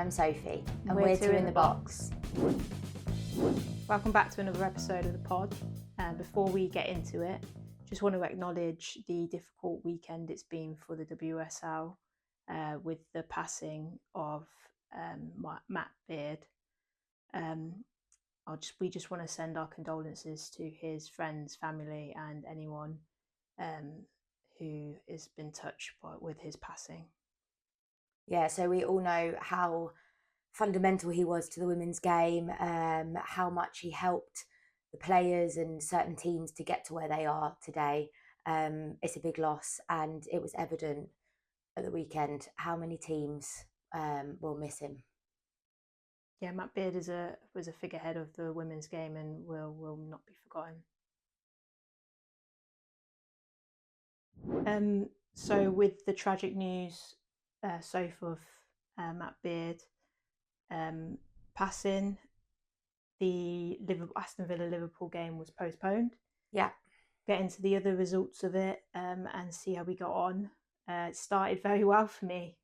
I'm Sophie, and we're two in the box. Welcome back to another episode of the pod. Before we get into it, just want to acknowledge the difficult weekend it's been for the WSL with the passing of Matt Beard. We just want to send our condolences to his friends, family, and anyone who has been touched with his passing. Yeah, so we all know how fundamental he was to the women's game, how much he helped the players and certain teams to get to where they are today. It's a big loss, and it was evident at the weekend how many teams will miss him. Yeah, Matt Beard was a figurehead of the women's game and will not be forgotten. So with the tragic news, Sophie, of Matt Beard passing, the Aston Villa-Liverpool game was postponed. Yeah. Get into the other results of it and see how we got on. It started very well for me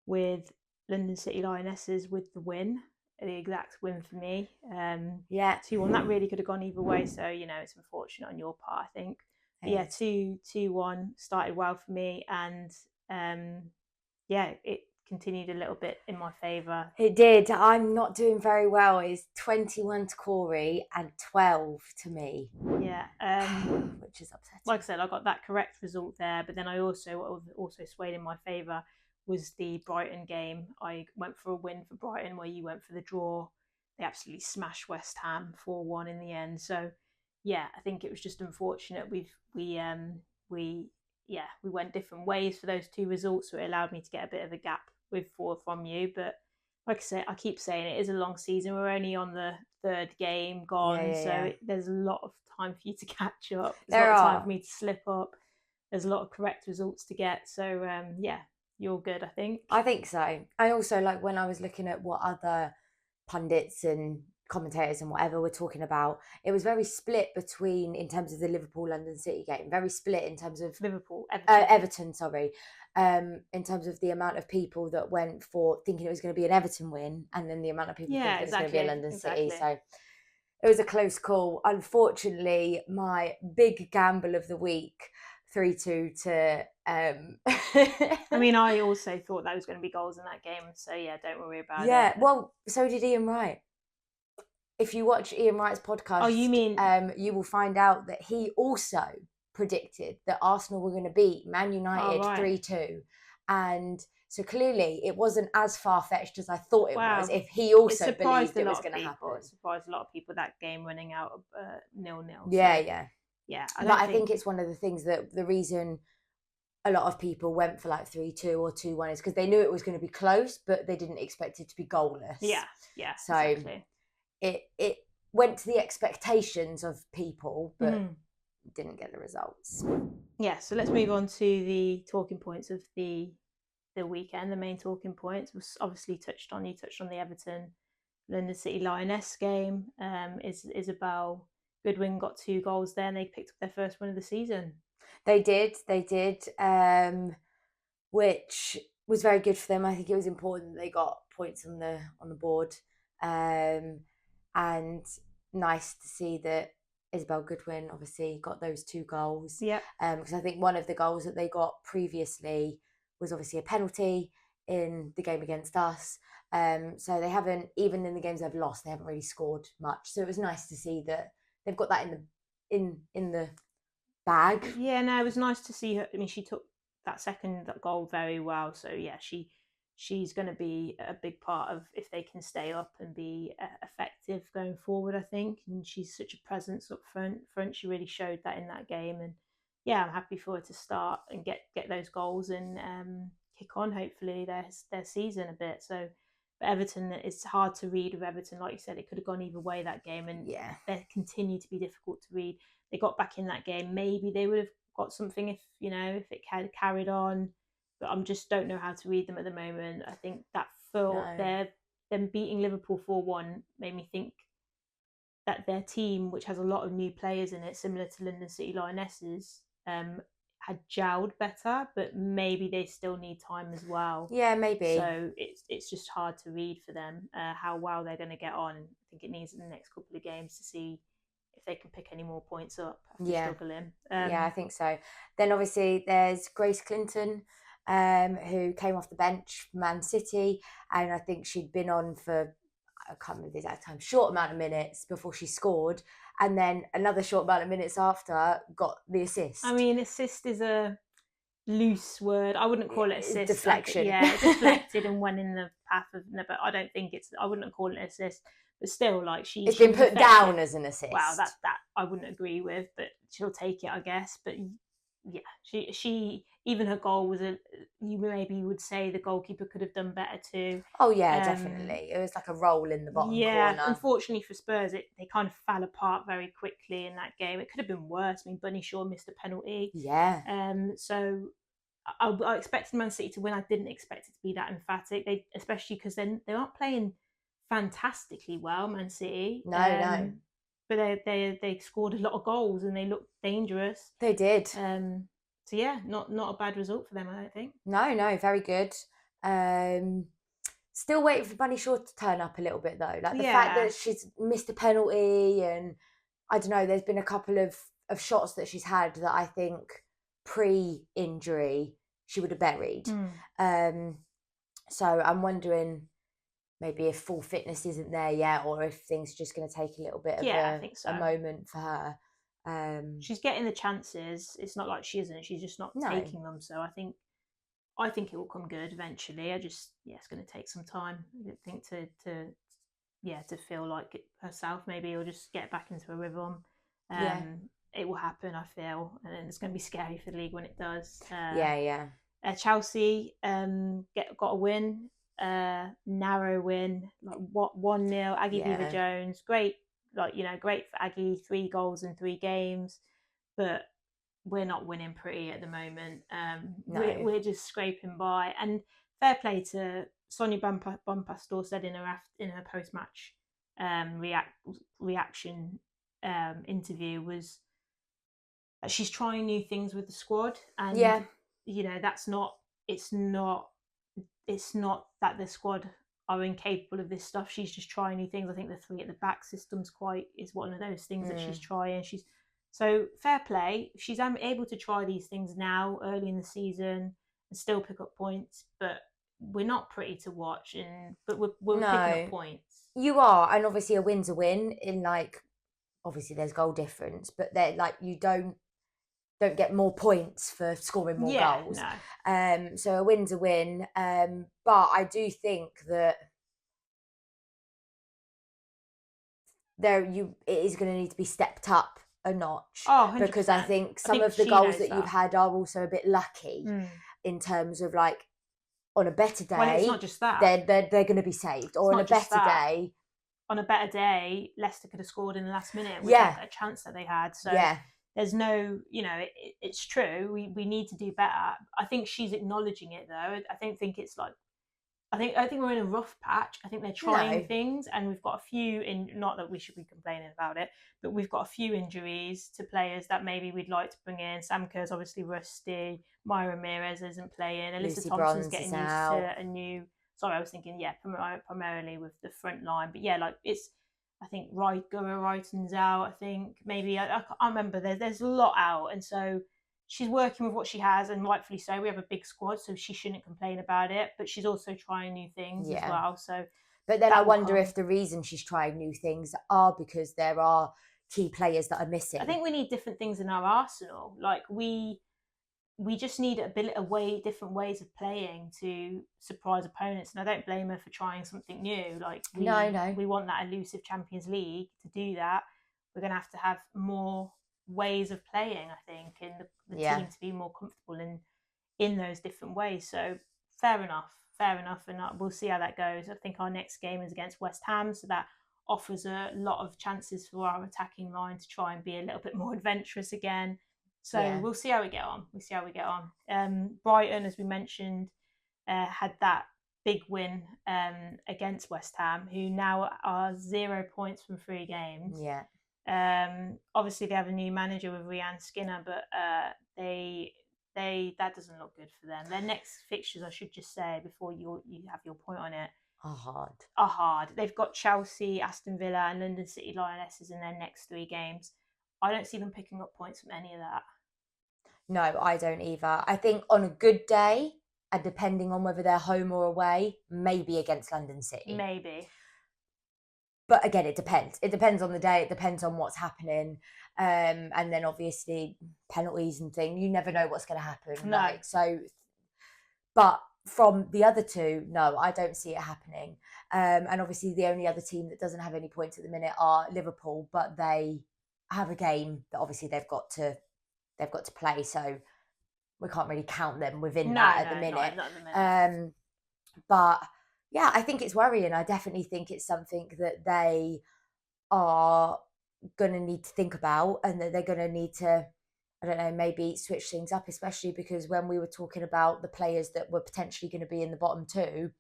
with London City Lionesses with the win, the exact win for me. 2-1. That really could have gone either way, so it's unfortunate on your part, I think. But yeah, 2-1 started well for me, and it continued a little bit in my favour. It did. I'm not doing very well. It's 21 to Corey and 12 to me. Yeah. Which is upsetting. Like I said, I got that correct result there, but then I also swayed in my favour was the Brighton game. I went for a win for Brighton, where you went for the draw. They absolutely smashed West Ham 4-1 in the end. So yeah, I think it was just unfortunate. We went different ways for those two results, so it allowed me to get a bit of a gap with 4 from you. But like I said, I keep saying it is a long season. We're only on the 3rd game gone, there's a lot of time for you to catch up. There's a lot of time for me to slip up. There's a lot of correct results to get. So you're good, I think. I think so. I also, like, when I was looking at what other pundits and commentators and whatever were talking about, it was very split between, in terms of the Liverpool-London City game, very split in terms of Everton, in terms of the amount of people that went for thinking it was going to be an Everton win, and then the amount of people thinking it was going to be a London City. So it was a close call. Unfortunately, my big gamble of the week, 3-2 to I mean, I also thought that was going to be goals in that game, so yeah, don't worry about it. Yeah, well, so did Ian Wright. If you watch Ian Wright's podcast, you will find out that he also predicted that Arsenal were going to beat Man United 3-2. And so clearly it wasn't as far-fetched as I thought it was, if he also believed it was going to happen. It surprised a lot of people, that game running out of 0-0. Yeah. I think think it's one of the things that the reason a lot of people went for like 3-2 or 2-1 is because they knew it was going to be close, but they didn't expect it to be goalless. Yeah. So exactly. It went to the expectations of people, but didn't get the results. Yeah, so let's move on to the talking points of the weekend. The main talking points was obviously touched on the Everton London City Lioness game. Isabel Goodwin got 2 goals there, and they picked up their first win of the season. They did, which was very good for them. I think it was important that they got points on the board, and nice to see that Isabel Goodwin obviously got those 2 goals. Yeah. Because I think one of the goals that they got previously was obviously a penalty in the game against us. So they haven't, even in the games they've lost, they haven't really scored much. So it was nice to see that they've got that in the bag. Yeah, no, it was nice to see her. I mean, she took that goal very well. So yeah, she's going to be a big part of if they can stay up and be effective going forward, I think. And she's such a presence up front. She really showed that in that game. And yeah, I'm happy for her to start and get those goals and kick on, hopefully, their season a bit. So for Everton, it's hard to read with Everton. Like you said, it could have gone either way, that game. And they continue to be difficult to read. They got back in that game. Maybe they would have got something if it had carried on. But I just don't know how to read them at the moment. I think that them beating Liverpool 4-1 made me think that their team, which has a lot of new players in it, similar to London City Lionesses, had gelled better, but maybe they still need time as well. Yeah, maybe. So it's just hard to read for them how well they're going to get on. I think it needs in the next couple of games to see if they can pick any more points up after struggling. Yeah, I think so. Then obviously there's Grace Clinton, who came off the bench for Man City, and I think she'd been on for, I can't remember the exact time, short amount of minutes before she scored, and then another short amount of minutes after got the assist. I mean, assist is a loose word. I wouldn't call it assist. Deflection. It deflected and went in the path of, no, but I don't think I wouldn't call it an assist. But still, like it's been put down as an assist. Wow, that I wouldn't agree with, but she'll take it, I guess. But yeah, she even her goal was you maybe would say the goalkeeper could have done better too. Oh yeah, definitely. It was like a roll in the bottom corner. Yeah, unfortunately for Spurs, they kind of fell apart very quickly in that game. It could have been worse. I mean, Bunny Shaw missed a penalty. Yeah. So I expected Man City to win. I didn't expect it to be that emphatic. Especially because they aren't playing fantastically well, Man City. No. But they scored a lot of goals and they looked dangerous. They did. So yeah, not a bad result for them, I don't think. No, very good. Still waiting for Bunny Shaw to turn up a little bit though. Like the fact that she's missed a penalty, and I don't know, there's been a couple of shots that she's had that I think pre-injury she would have buried. So I'm wondering maybe if full fitness isn't there yet, or if things are just going to take a little bit of a moment for her. She's getting the chances. It's not like she isn't. She's just not taking them. So I think it will come good eventually. It's going to take some time. I think to feel like it herself maybe, or just get back into a rhythm. It will happen, I feel, and it's going to be scary for the league when it does. Chelsea got a win. Narrow win, like 1-0. Aggie Beaver-Jones, great, great for Aggie. 3 goals in 3 games, but we're not winning pretty at the moment. We're just scraping by. And fair play to Sonia Bonpastor said in her post-match reaction interview was that she's trying new things with the squad, and it's not that the squad are incapable of this stuff. She's just trying new things. I think the 3 at the back system's is one of those things that she's trying. So fair play. She's able to try these things now, early in the season, and still pick up points. But we're not pretty to watch, but we're picking up points. You are, and obviously a win's a win. Obviously there's goal difference, but you don't get more points for scoring more goals. No. So a win's a win. But I do think that it is going to need to be stepped up a notch. Oh, 100%. Because I think some of the goals that you've had are also a bit lucky in terms of on a better day. Well, it's not just that. They're going to be saved. Or on a better day. On a better day, Leicester could have scored in the last minute with a chance that they had. So there's no, it's true. We need to do better. I think she's acknowledging it though. I don't think it's I think we're in a rough patch. I think they're trying things, and we've got a few not that we should be complaining about it, but we've got a few injuries to players that maybe we'd like to bring in. Sam Kerr's obviously rusty. Myra Ramirez isn't playing. Alyssa Thompson's getting used to a new. Sorry, I was thinking, primarily with the front line, but I think Gura Wrighton's out. I think maybe I can't remember. There's a lot out, and so she's working with what she has, and rightfully so. We have a big squad, so she shouldn't complain about it. But she's also trying new things as well. So, but then I wonder if the reason she's trying new things are because there are key players that are missing. I think we need different things in our arsenal. We just need different ways of playing to surprise opponents. And I don't blame her for trying something new. We want that elusive Champions League. To do that, we're going to have more ways of playing, I think, and the team to be more comfortable in those different ways. So fair enough. And we'll see how that goes. I think our next game is against West Ham, so that offers a lot of chances for our attacking line to try and be a little bit more adventurous again. So we'll see how we get on. Brighton, as we mentioned, had that big win against West Ham, who now are 0 points from 3 games. Yeah. Obviously, they have a new manager with Rhian Skinner, but they that doesn't look good for them. Their next fixtures, I should just say, before you have your point on it, are hard. They've got Chelsea, Aston Villa, and London City Lionesses in their next 3 games. I don't see them picking up points from any of that. No, I don't either. I think on a good day, and depending on whether they're home or away, maybe against London City. Maybe. But again, it depends. It depends on the day. It depends on what's happening. And then obviously penalties and things. You never know what's going to happen. No. Like, so, but from the other two, no, I don't see it happening. And obviously the only other team that doesn't have any points at the minute are Liverpool, but they have a game that obviously they've got to play. So we can't really count them within that at the minute. Not at the minute. But yeah, I think it's worrying. I definitely think it's something that they are going to need to think about, and that they're going to need to, I don't know, maybe switch things up, especially because when we were talking about the players that were potentially going to be in the bottom 2,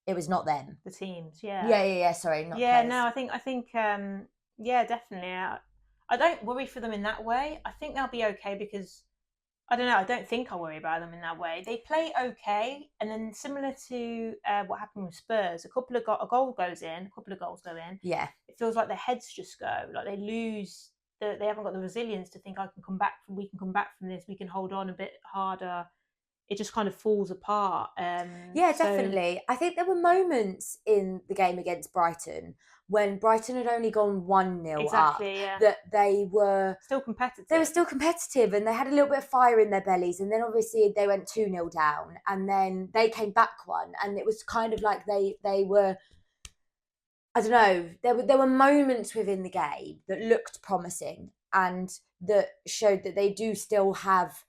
it was not them. The teams, yeah. Yeah. Sorry, not yeah. players. No, I think, yeah, definitely. I don't worry for them in that way. I think they'll be okay because I don't know. I don't think I worry about them in that way. They play okay, and then similar to what happened with Spurs, a goal goes in, a couple of goals go in. Yeah, it feels like their heads just go, like they lose. They haven't got the resilience to think we can come back from this. We can hold on a bit harder. It just kind of falls apart. Yeah, definitely. I think there were moments in the game against Brighton when Brighton had only gone 1-0 Exactly, up, yeah. that they were still competitive. They were still competitive, and they had a little bit of fire in their bellies. And then obviously they went 2-0 down, and then they came back 1, and it was kind of like they were, I don't know, there were moments within the game that looked promising and that showed that they do still have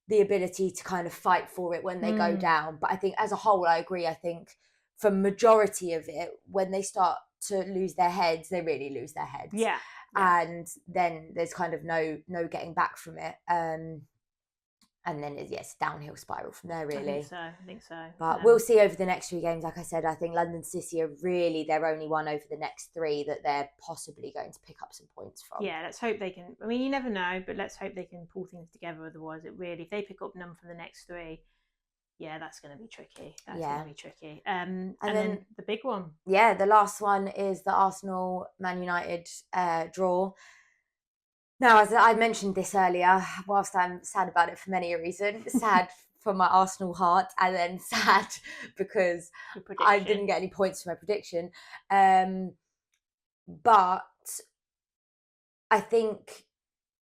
the ability to kind of fight for it when they go down. But I think as a whole, I agree. I think for majority of it, when they start to lose their heads, they really lose their heads. Yeah. And then there's kind of no getting back from it. And then it's downhill spiral from there, really. I think so. But we'll see over the next 3 games. Like I said, I think London City are really their only one over the next 3 that they're possibly going to pick up some points from. Yeah, let's hope they can. I mean, you never know, but let's hope they can pull things together. Otherwise, if they pick up none from the next 3, yeah, that's going to be tricky. Going to be tricky. And then the big one. Yeah, the last one is the Arsenal Man United draw. Now, as I mentioned this earlier, whilst I'm sad about it for many reasons, sad for my Arsenal heart, and then sad because I didn't get any points for my prediction. But I think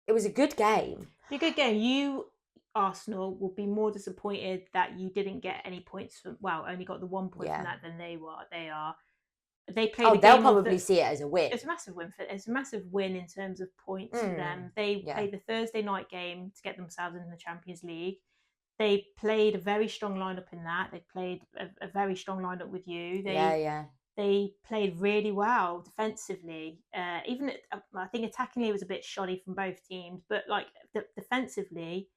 it was a good game. A good game. You, Arsenal, will be more disappointed that you didn't get any points from. Well, only got the 1 point from that than they were. They are. They played. They'll probably see it as a win. It's a massive win it's a massive win in terms of points for them. They played the Thursday night game to get themselves into the Champions League. They played a very strong lineup in that. They played a very strong lineup with you. They played really well defensively. Even I think attackingly it was a bit shoddy from both teams, but like defensively,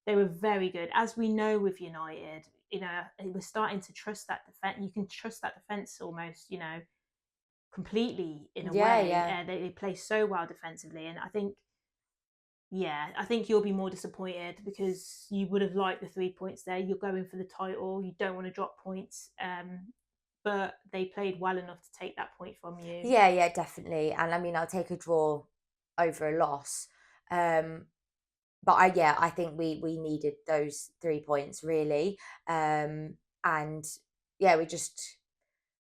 they were very good. As we know with United, we're starting to trust that defense. You can trust that defense almost, completely in a way. They play so well defensively, and I think you'll be more disappointed because you would have liked the 3 points there. You're going for the title. You don't want to drop points. But they played well enough to take that point from you. Yeah, definitely. And I mean, I'll take a draw over a loss. But I think we needed those 3 points really. And yeah, we just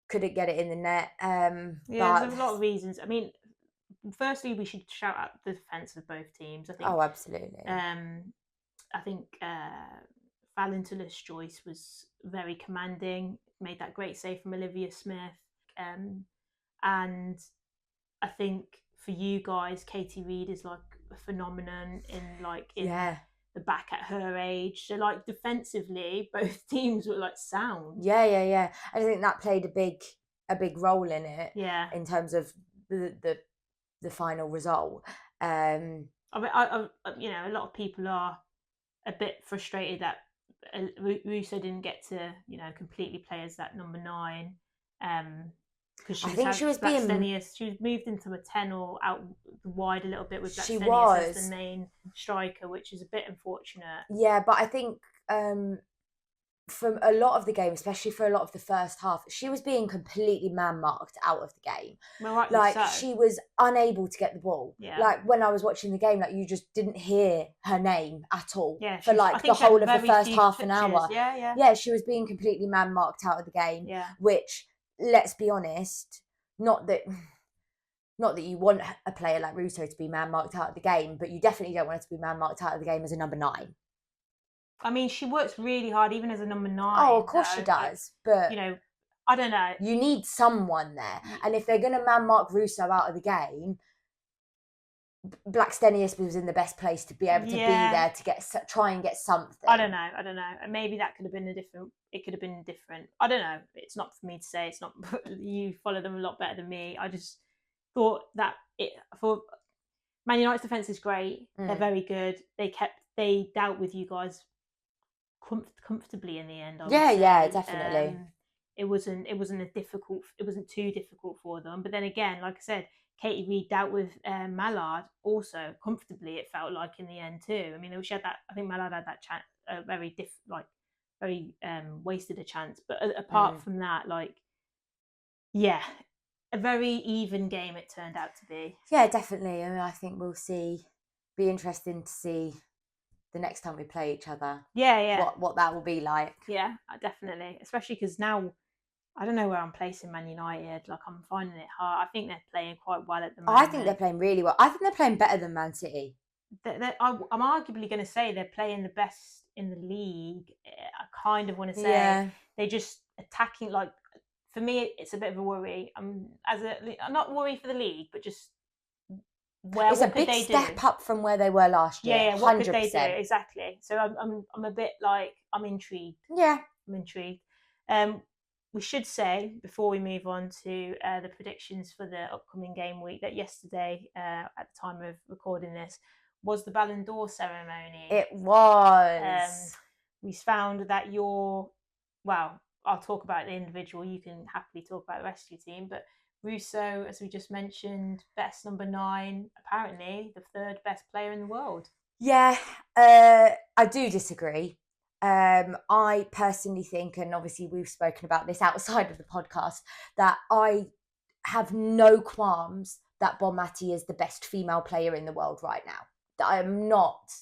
couldn't get it in the net. There's a lot of reasons. I mean, firstly, we should shout out the defence of both teams. I think. Oh, absolutely. I think Valentina's Joyce was very commanding. Made that great save from Olivia Smith, and I think for you guys, Katie Reid is like a phenomenon in the back at her age. So like defensively, both teams were like sound. Yeah. I think that played a big role in it. Yeah. In terms of the final result. I mean, a lot of people are a bit frustrated that Russo didn't get to completely play as that number 9. because I think she was being. Blackstenius. She was moved into a 10 or out wide a little bit with She Blackstenius as was. the main striker, which is a bit unfortunate. Yeah, but I think from a lot of the game, especially for a lot of the first half, she was being completely man-marked out of the game. Well, rightly Like, so. she was unable to get the ball. Yeah. Like, when I was watching the game, like, you just didn't hear her name at all. Yeah, for I like the think she had whole of the very first few half an touches. hour. Yeah. Yeah, she was being completely man-marked out of the game. Yeah. Which, let's be honest, not that you want a player like Russo to be man-marked out of the game, but you definitely don't want her to be man-marked out of the game as a number 9. I mean, she works really hard, even as a number 9. Oh, of course she does. But, you know, I don't know. You need someone there. And if they're going to man-mark Russo out of the game, Blackstenius was in the best place to be able to be there to try and get something. I don't know. And maybe that could have been it could have been different. I don't know. It's not for me to say. It's not, you follow them a lot better than me. I just thought that for Man United's defence is great. They're very good. They dealt with you guys comfortably in the end. Yeah, definitely. It wasn't too difficult for them. But then again, like I said, Katie Reid dealt with Mallard also comfortably. It felt like in the end too. I mean, she had that. I think Mallard had that chance, very wasted a chance. But apart from that, a very even game it turned out to be. Yeah, definitely. I mean, I think we'll see. Be interesting to see the next time we play each other. Yeah. What that will be like. Yeah, definitely. Especially because now, I don't know where I'm placing Man United. Like, I'm finding it hard. I think they're playing quite well at the moment. I think they're playing really well. I think they're playing better than Man City. I'm arguably going to say they're playing the best in the league. I kind of want to say they're just attacking. Like, for me, it's a bit of a worry. I'm not worried for the league, but just it's a big step up from where they were last year. Yeah, what 100%. Could they do exactly? So I'm a bit like, I'm intrigued. Yeah, I'm intrigued. We should say, before we move on to the predictions for the upcoming game week, that yesterday, at the time of recording this, was the Ballon d'Or ceremony. It was. We found that I'll talk about the individual. You can happily talk about the rest of your team. But Russo, as we just mentioned, best number 9, apparently the 3rd best player in the world. Yeah, I do disagree. I personally think, and obviously we've spoken about this outside of the podcast, that I have no qualms that Bonmati is the best female player in the world right now. I am not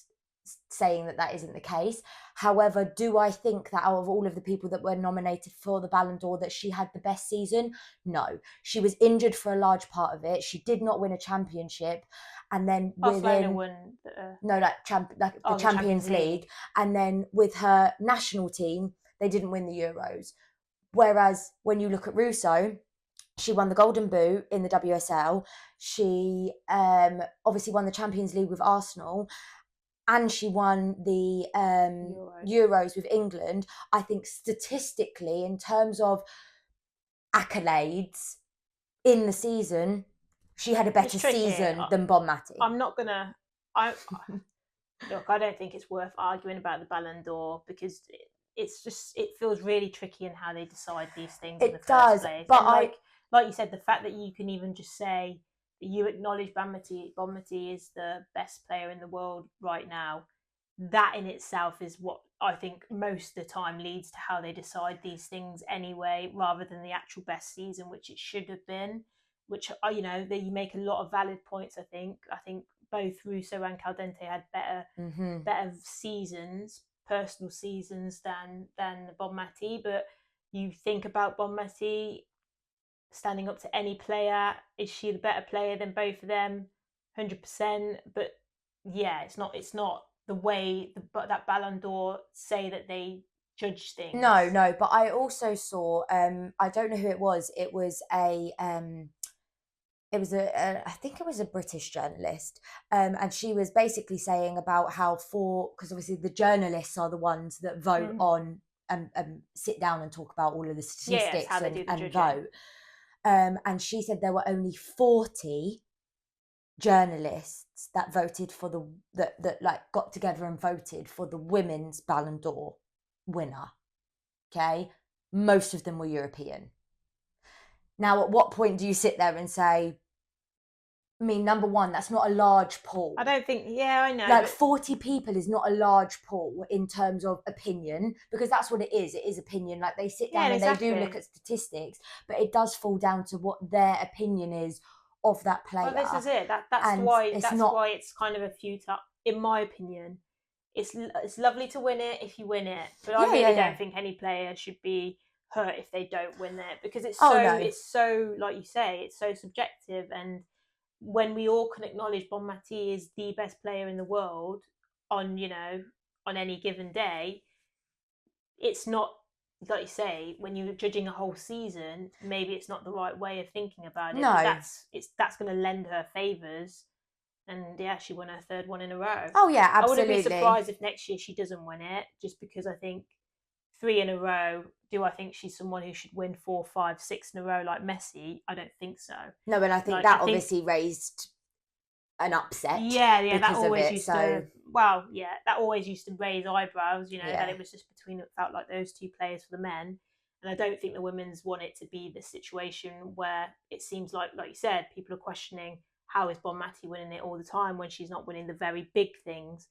saying that isn't the case. However, do I think that out of all of the people that were nominated for the Ballon d'Or that she had the best season? No. She was injured for a large part of it. She did not win a championship. And then Barcelona won the Champions League. And then with her national team, they didn't win the Euros. Whereas when you look at Russo, she won the Golden Boot in the WSL. She obviously won the Champions League with Arsenal. And she won the Euros with England. I think statistically, in terms of accolades in the season, she had a better season than Bonmati. I'm not going to... Look, I don't think it's worth arguing about the Ballon d'Or because it feels really tricky in how they decide these things in the first place. But like you said, the fact that you can even just say that you acknowledge Bonmati is the best player in the world right now, that in itself is what I think most of the time leads to how they decide these things anyway, rather than the actual best season, which it should have been, which, you make a lot of valid points, I think. I think both Russo and Caldente had better seasons, personal seasons than Bonmati, but you think about Bonmati standing up to any player, is she the better player than both of them? 100%. But yeah, it's not the way that Ballon d'Or say that they judge things. No, but I also saw I don't know who it was. It was I think it was a British journalist, and she was basically saying about how because obviously the journalists are the ones that vote on and sit down and talk about all of the statistics and vote. And she said there were only 40 journalists that voted for that got together and voted for the women's Ballon d'Or winner. Okay, most of them were European. Now, at what point do you sit there and say, I mean, number one, that's not a large pool. I don't think, I know. Like 40 people is not a large pool in terms of opinion, because that's what it is. It is opinion. Like they sit down and exactly. they do look at statistics, but it does fall down to what their opinion is of that player. Well, this is it. That's why it's kind of a futile, in my opinion. It's lovely to win it if you win it, but I really don't think any player should be hurt if they don't win it, because it's so, like you say, it's so subjective. And when we all can acknowledge Bonmati is the best player in the world on any given day, it's not, like you say, when you're judging a whole season, maybe it's not the right way of thinking about it. No. But that's going to lend her favours. And she won her third one in a row. Oh yeah, absolutely. I wouldn't be surprised if next year she doesn't win it, just because I think 3 in a row. Do I think she's someone who should win 4, 5, 6 in a row like Messi? I don't think so. No, but I think that obviously raised an upset. Yeah, that always used to. Well, yeah, that always used to raise eyebrows. That it was just between. It felt like those two players for the men, and I don't think the women's want it to be the situation where it seems like you said, people are questioning how is Bonmati winning it all the time when she's not winning the very big things.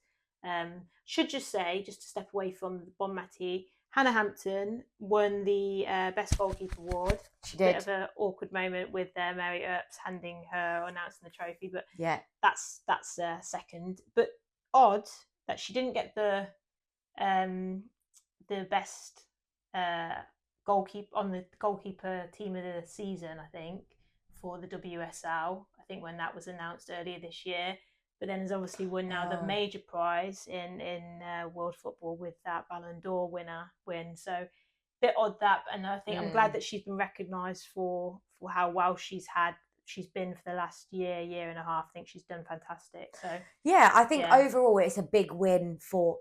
Should just say, just to step away from Bonmati, Hannah Hampton won the Best Goalkeeper Award. She did. Bit of an awkward moment with Mary Earps handing her, announcing the trophy, but that's second. But odd that she didn't get the best goalkeeper on the goalkeeper team of the season, I think, for the WSL. I think when that was announced earlier this year. But then has obviously won now the major prize in world football with that Ballon d'Or win. So a bit odd that, and I think I'm glad that she's been recognised for how well she's been for the last year and a half. I think she's done fantastic. So yeah, I think overall it's a big win for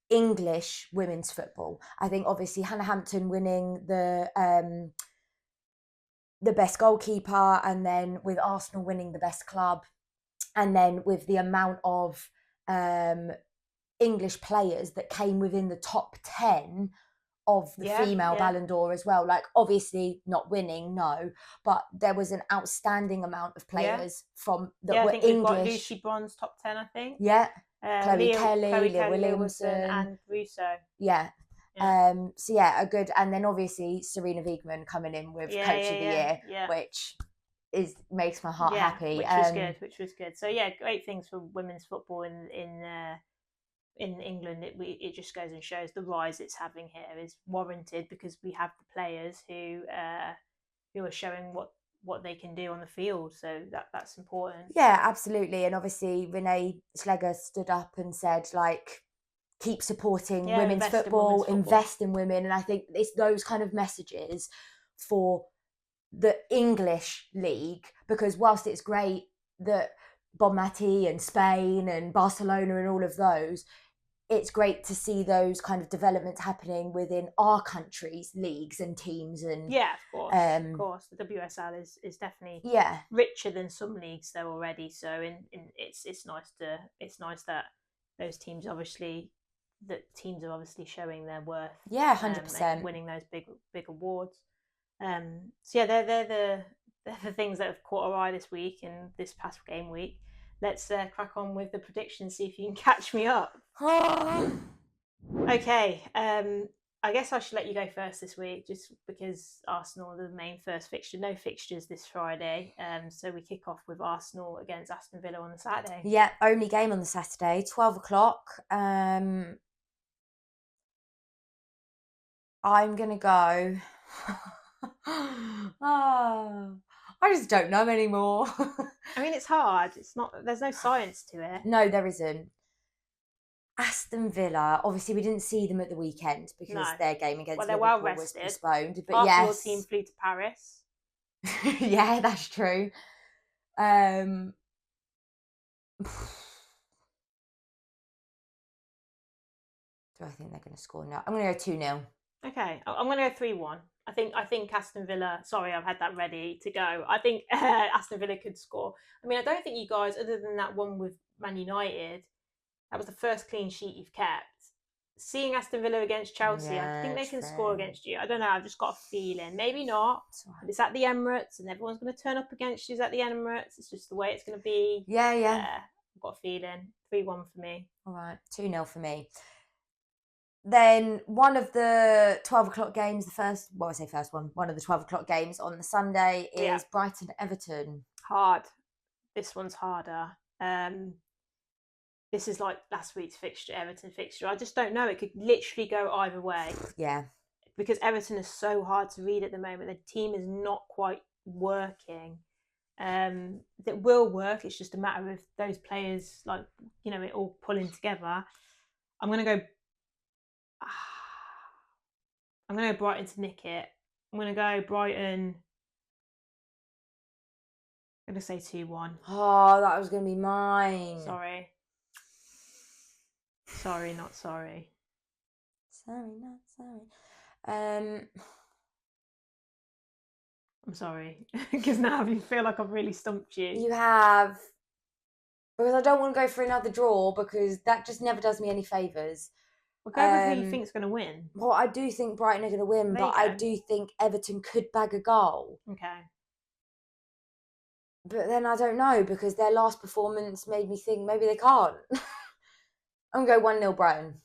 English women's football. I think obviously Hannah Hampton winning the best goalkeeper, and then with Arsenal winning the best club. And then with the amount of English players that came within the top 10 of the female Ballon d'Or as well. Like, obviously not winning, no, but there was an outstanding amount of players from that were I think English. We've got Lucy Bronze top 10, I think. Yeah. Chloe Kelly, Leah Williamson, and Russo. Yeah. So yeah, a good, and then obviously Serena Wiegman coming in with Coach of the Year, which makes my heart happy. Which was good. So yeah, great things for women's football in England. It just goes and shows the rise it's having here is warranted, because we have the players who are showing what they can do on the field. So that's important. Yeah, absolutely. And obviously Renee Schlegel stood up and said, like, keep supporting women's football, invest in women. And I think it's those kind of messages for the English league, because whilst it's great that Bonmati and Spain and Barcelona and all of those, it's great to see those kind of developments happening within our country's leagues and teams. And of course, the WSL is definitely richer than some leagues though already. So it's nice that those teams are obviously showing their worth. 100%, winning those big awards. So yeah, they're the things that have caught our eye this week and this past game week. Let's crack on with the predictions, see if you can catch me up. Okay, I guess I should let you go first this week, just because Arsenal are the main first fixture. No fixtures this Friday, so we kick off with Arsenal against Aston Villa on the Saturday. Yeah, only game on the Saturday, 12 o'clock. I'm going to go... I just don't know anymore. I mean, it's hard. It's not. There's no science to it. No, there isn't. Aston Villa. Obviously, we didn't see them at the weekend because their game against Liverpool was postponed. But half your team flew to Paris. Yeah, that's true. Do I think they're going to score now? I'm going to go 2-0. Okay, I'm going to go 3-1. I think Aston Villa... Sorry, I've had that ready to go. I think Aston Villa could score. I mean, I don't think you guys, other than that one with Man United, that was the first clean sheet you've kept. seeing Aston Villa against Chelsea, Yeah, I think they can true. score against you. I don't know. I've just got a feeling. Maybe not. But it's at the Emirates, and everyone's going to turn up against you at the Emirates. It's just the way it's going to be. Yeah. I've got a feeling. 3-1 for me. All right, 2-0 for me. Then one of the 12 o'clock games, one of the 12 o'clock games on the Sunday is Brighton Everton. Hard. This one's harder. This is like last week's fixture, Everton fixture. I just don't know. It could literally go either way. Yeah. Because Everton is so hard to read at the moment. The team is not quite working. That will work. It's just a matter of those players, like, you know, it all pulling together. I'm going to go Brighton to nick it. I'm going to go Brighton. I'm going to say 2-1. Oh, that was going to be mine. Sorry. Sorry, not sorry. Sorry, not sorry. I'm sorry. Because now I feel like I've really stumped you. You have. Because I don't want to go for another draw because that just never does me any favours. Well, go with who you think's going to win. Well, I do think Brighton are going to win, but I do think Everton could bag a goal. Okay. But then I don't know because their last performance made me think maybe they can't. I'm going to go 1-0 Brighton.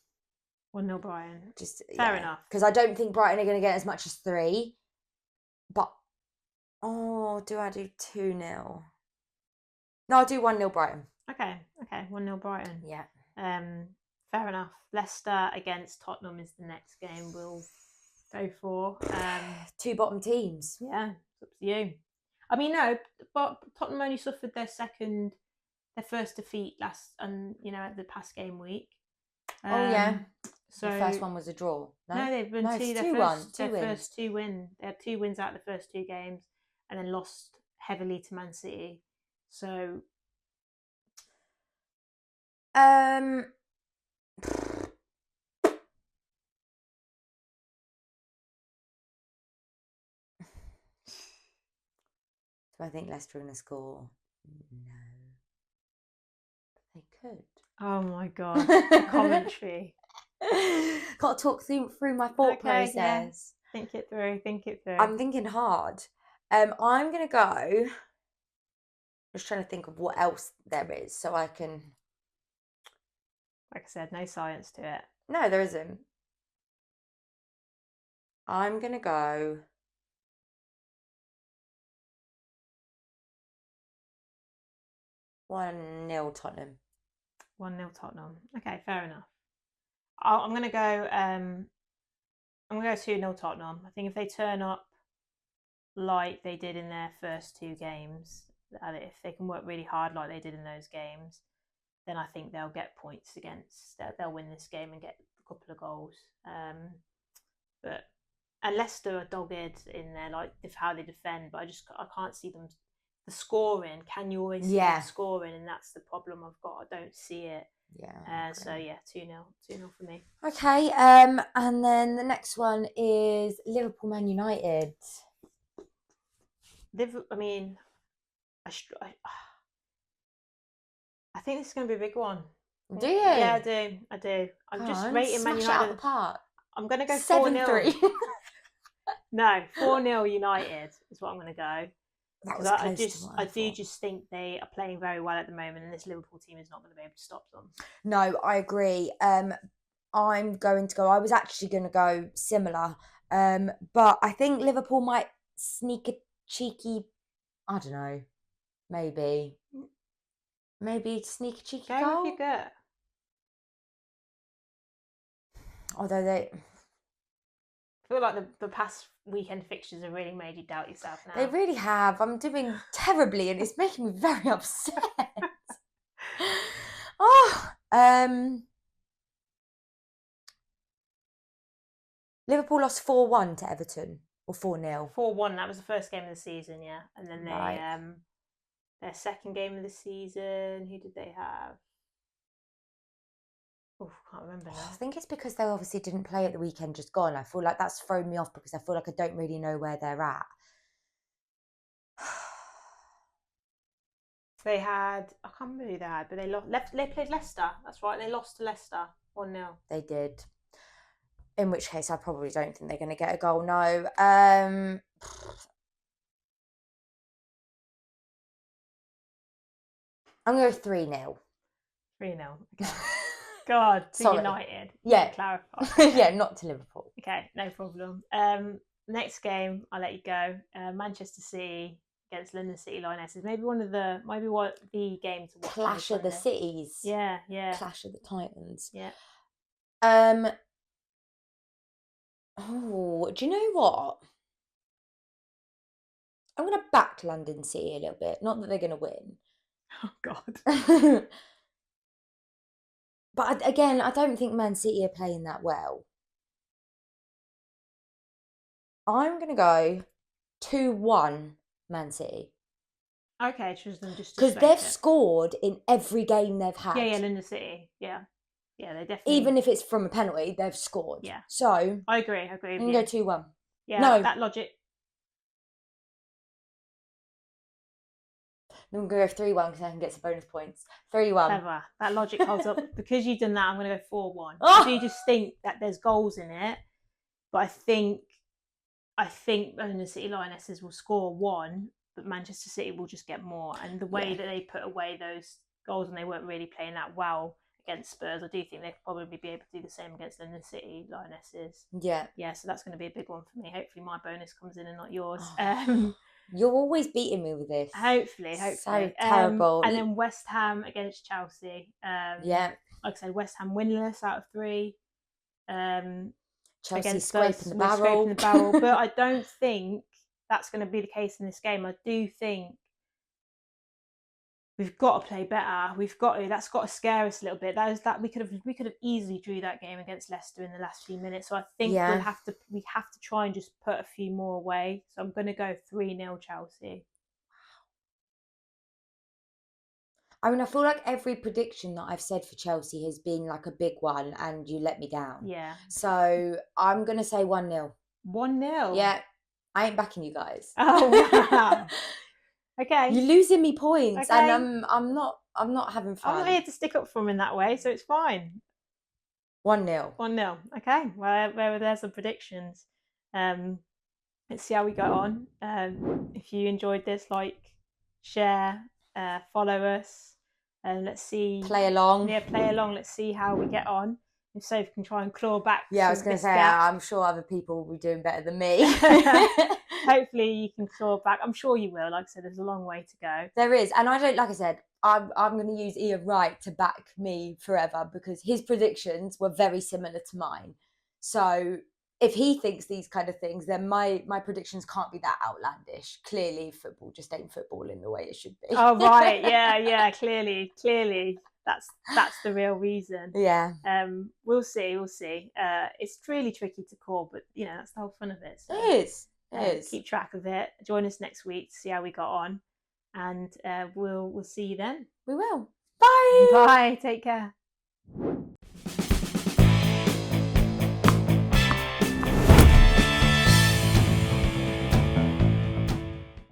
1-0 Brighton. Just Fair enough. Because I don't think Brighton are going to get as much as 3. But, do I do 2-0? No, I'll do 1-0 Brighton. Okay, 1-0 Brighton. Yeah. Fair enough. Leicester against Tottenham is the next game we'll go for. 2 bottom teams. Yeah, it's up to you. I mean, no, but Tottenham only suffered their first defeat at the past game week. So the first one was a draw. No, they've been first 2 wins. They had 2 wins out of the first 2 games, and then lost heavily to Man City. So, do I think Leicester are going to score? No. But they could. Oh my God. The commentary. Got to talk through my thought process. Yeah. Think it through. I'm thinking hard. I'm going to go. Just trying to think of what else there is so I can. Like I said, no science to it. No, there isn't. I'm going to go. 1-0 Tottenham. 1-0 Tottenham. Okay, fair enough. I'm going to go. I'm going to go 2-0 Tottenham. I think if they turn up like they did in their first 2 games, if they can work really hard like they did in those games, then I think they'll get points they'll win this game and get a couple of goals. And Leicester are dogged in there, like how they defend, but I can't see them. The scoring, can you always see the scoring? And that's the problem I've got. I don't see it. Yeah. So yeah, 2-0 for me. Okay. And then the next one is Liverpool Man United. I mean, I think this is going to be a big one. Do you? Yeah, I do. I'm just rating Man United out the park. I'm going to go 7-3. No, 4-0 United is what I'm going to go. Because I do just think they are playing very well at the moment, and this Liverpool team is not going to be able to stop them. No, I agree. I'm going to go. I was actually going to go similar, but I think Liverpool might sneak a cheeky. I don't know. Maybe sneak a cheeky goal. Go with your gut. Although they. I feel like the past weekend fixtures have really made you doubt yourself now. They really have. I'm doing terribly and it's making me very upset. Liverpool lost 4-1 to Everton, or 4-0. 4-1, that was the first game of the season, yeah. And then their second game of the season, who did they have? Oh, I can't remember now. I think it's because they obviously didn't play at the weekend just gone. I feel like that's thrown me off because I feel like I don't really know where they're at. They had, I can't remember who they had, but they played Leicester. That's right, they lost to Leicester 1-0. They did. In which case, I probably don't think they're going to get a goal. No. I'm going to go 3-0. 3-0. Okay. God, to Sorry. United. Yeah. Clarify. Yeah, not to Liverpool. Okay, no problem. Next game, I'll let you go. Manchester City against London City Lionesses. Maybe the game to watch. Clash of the Cities. Yeah. Clash of the Titans. Yeah. Oh, do you know what? I'm going to back London City a little bit. Not that they're going to win. Oh, God. But again, I don't think Man City are playing that well. I'm going to go 2-1 Man City. Okay, choose them just because they've scored in every game they've had. Yeah, London City. Yeah, they definitely. Even if it's from a penalty, they've scored. Yeah. So I agree. I'm going to go 2-1. Yeah, no. That logic. I'm going to go 3-1 because I can get some bonus points. 3-1. Clever. That logic holds up. Because you've done that, I'm going to go 4-1. Oh! So you just think that there's goals in it, but I think London City Lionesses will score 1, but Manchester City will just get more. And the way that they put away those goals and they weren't really playing that well against Spurs, I do think they'll probably be able to do the same against London City Lionesses. Yeah. Yeah, so that's going to be a big one for me. Hopefully my bonus comes in and not yours. You're always beating me with this. Hopefully. So terrible. And then West Ham against Chelsea. Like I said, West Ham winless out of 3. Chelsea scraping the barrel. But I don't think that's going to be the case in this game. I do think we've got to play better. That's got to scare us a little bit. We could have easily drew that game against Leicester in the last few minutes. So I think we have to try and just put a few more away. So I'm going to go 3-0 Chelsea. I mean, I feel like every prediction that I've said for Chelsea has been like a big one and you let me down. Yeah. So I'm going to say 1-0. 1-0? Yeah. I ain't backing you guys. Oh, wow. Okay. You're losing me points and I'm not having fun. I'm not here to stick up for them in that way, so it's fine. 1-0. 1-0. Okay. Well, there's some predictions. Let's see how we go on. If you enjoyed this, share, follow us. Let's see. Play along. Yeah, play along. Let's see how we get on. If Sophie can try and claw back. Yeah, I was going to say, I'm sure other people will be doing better than me. Hopefully you can claw back. I'm sure you will. Like I said, there's a long way to go. There is. And I'm going to use Ian Wright to back me forever because his predictions were very similar to mine. So if he thinks these kind of things, then my predictions can't be that outlandish. Clearly, football just ain't football in the way it should be. Oh, right. Yeah. Clearly. That's the real reason. Yeah. We'll see. It's really tricky to call, but that's the whole fun of it. So, it is. Keep track of it. Join us next week to see how we got on, and we'll see you then. We will. Bye. Bye. Take care.